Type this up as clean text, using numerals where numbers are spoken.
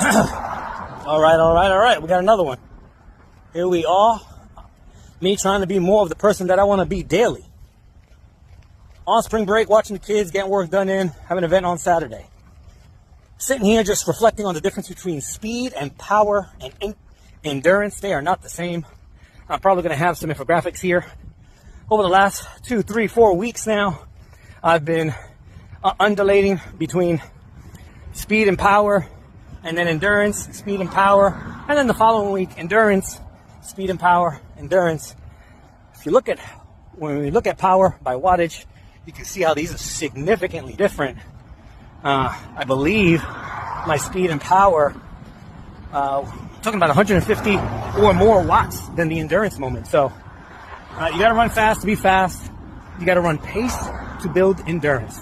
All right. We got another one. Here we are. Me trying to be more of the person that I want to be daily. On spring break, watching the kids, getting work done have an event on Saturday. Sitting here just reflecting on the difference between speed and power and endurance. They are not the same. I'm probably going to have some infographics here. Over the last 2, 3, 4 weeks now, I've been undulating between speed and power, and then endurance, speed and power, and then the following week, endurance, speed and power, endurance. When we look at power by wattage, you can see how these are significantly different. I believe my speed and power, talking about 150 or more watts than the endurance moment. So you got to run fast to be fast. You got to run pace to build endurance.